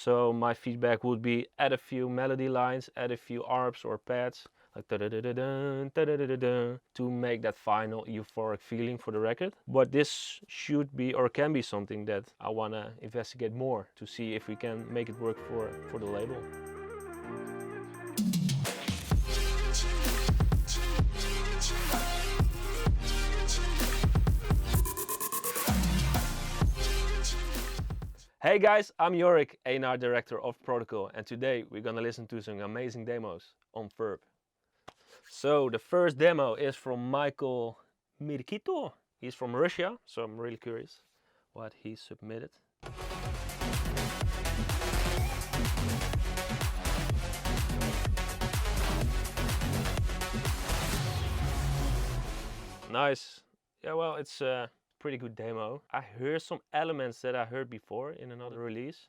So my feedback would be add a few melody lines, add a few arps or pads, like da-da-da-da-dun, da-da-da-da-dun, to make that final euphoric feeling for the record. But this should be or can be something that I want to investigate more to see if we can make it work for the label. Hey guys, I'm Jorik, A&R Director of Protocol, and today we're gonna listen to some amazing demos on VIRPP. So the first demo is from Michael Mirikito. He's from Russia, so I'm really curious what he submitted. Nice. Yeah, well, it's a pretty good demo. I heard some elements that I heard before in another release.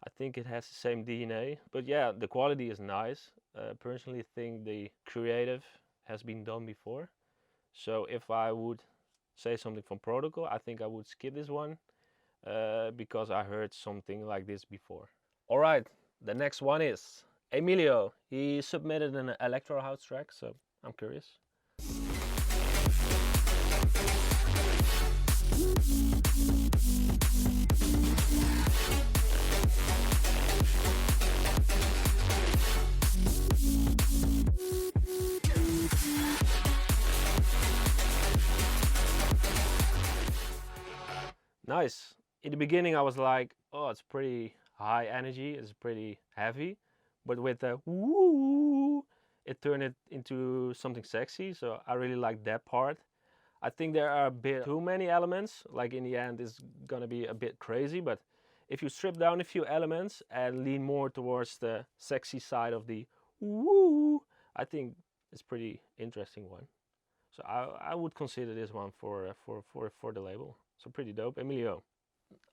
I think it has the same DNA, but yeah, the quality is nice. Personally think the creative has been done before. So if I would say something from Protocol, I think I would skip this one because I heard something like this before. All right, the next one is Emilio. He submitted an electro house track, so I'm curious. Nice. In the beginning I was like, oh, it's pretty high energy, it's pretty heavy, but with the woo, it turned it into something sexy, so I really like that part. I think there are a bit too many elements, like in the end it's gonna be a bit crazy, but if you strip down a few elements and lean more towards the sexy side of the woo, I think it's a pretty interesting one. So I would consider this one for the label. So pretty dope, Emilio.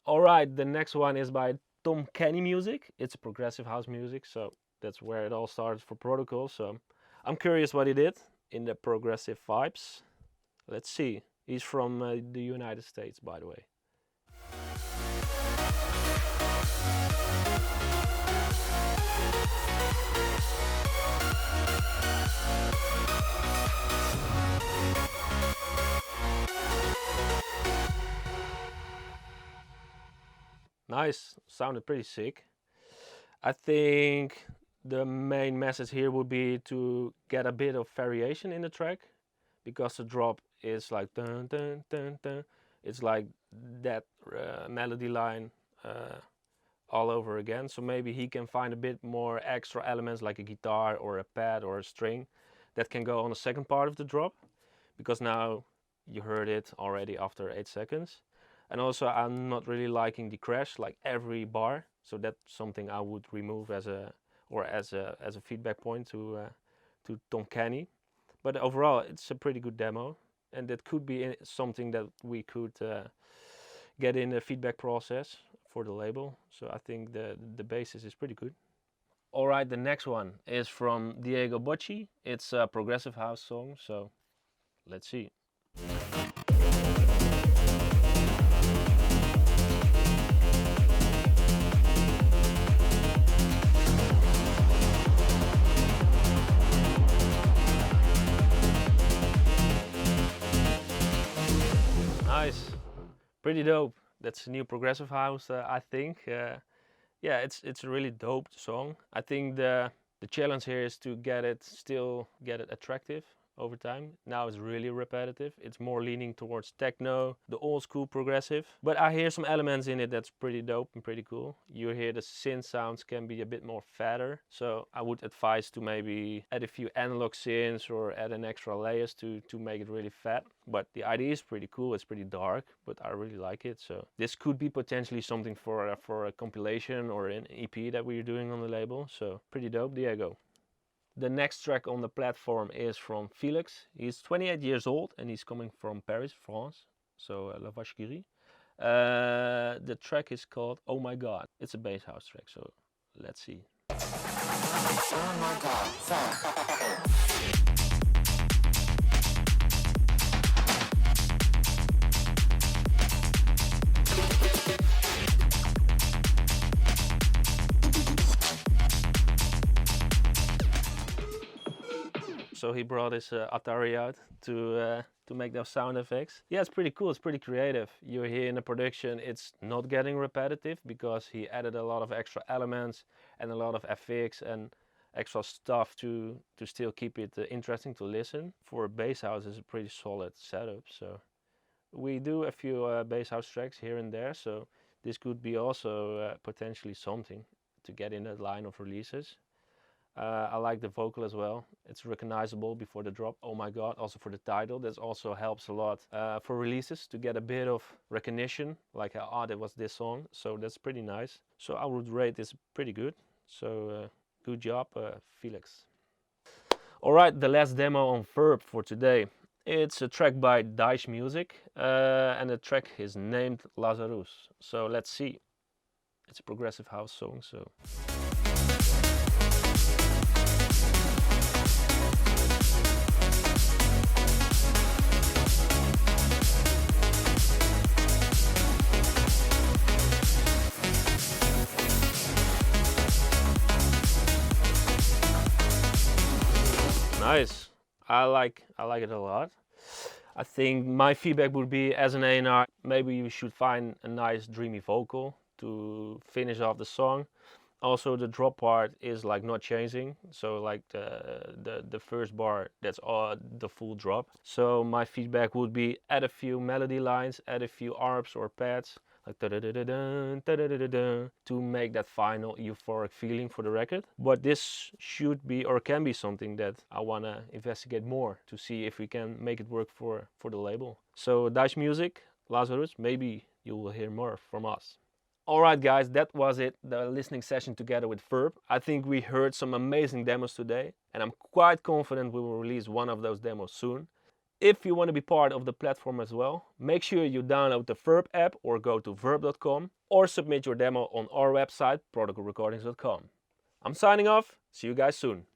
All right, the next one is by Tom Kenny Music. It's progressive house music, so that's where it all started for Protocol. So I'm curious what he did in the progressive vibes. Let's see. He's from the United States, by the way. Nice, sounded pretty sick. I think the main message here would be to get a bit of variation in the track, because the drop is like dun dun dun dun. It's like that melody line all over again. So maybe he can find a bit more extra elements like a guitar or a pad or a string that can go on the second part of the drop, because now you heard it already after 8 seconds. And also I'm not really liking the crash like every bar, so that's something I would remove as a feedback point to Tom Kenny. But overall it's a pretty good demo, and that could be something that we could get in the feedback process for the label. So I think the basis is pretty good. All right, the next one is from Diego Bocce. It's a progressive house song, so let's see. Nice, pretty dope. That's a new progressive house, I think. Yeah, it's a really dope song. I think the challenge here is to get it attractive over time. Now it's really repetitive. It's more leaning towards techno, the old school progressive. But I hear some elements in it that's pretty dope and pretty cool. You hear the synth sounds can be a bit more fatter. So I would advise to maybe add a few analog synths or add an extra layers to make it really fat. But the idea is pretty cool. It's pretty dark, but I really like it. So this could be potentially something for a compilation or an EP that we're doing on the label. So pretty dope, Diego. The next track on the platform is from Felix. He's 28 years old and he's coming from Paris, France. So La Vacherie. The track is called Oh My God. It's a bass house track, so let's see. Oh my God. so he brought his Atari out to make those sound effects. Yeah, it's pretty cool, it's pretty creative. You hear in the production it's not getting repetitive because he added a lot of extra elements and a lot of FX and extra stuff to still keep it interesting to listen. For a bass house, it's a pretty solid setup. So we do a few bass house tracks here and there, so this could be also potentially something to get in that line of releases. I like the vocal as well. It's recognizable before the drop. Oh my god, also for the title. That also helps a lot for releases to get a bit of recognition, like that was this song. So that's pretty nice. So I would rate this pretty good. So good job, Felix. Alright, the last demo on VIRPP for today. It's a track by Dice Music and the track is named Lazarus. So let's see. It's a progressive house song, so... Nice. I like it a lot. I think my feedback would be, as an A&R, maybe you should find a nice dreamy vocal to finish off the song. Also, the drop part is like not changing, so like the first bar, that's all the full drop. So my feedback would be add a few melody lines, add a few arps or pads, like to make that final euphoric feeling for the record. But this should be or can be something that I want to investigate more to see if we can make it work for the label. So Dice Music, Lazarus, maybe you will hear more from us. Alright guys, that was it, the listening session together with VIRPP. I think we heard some amazing demos today and I'm quite confident we will release one of those demos soon. If you want to be part of the platform as well, make sure you download the VIRPP app or go to virrp.com or submit your demo on our website, protocolrecordings.com. I'm signing off, see you guys soon.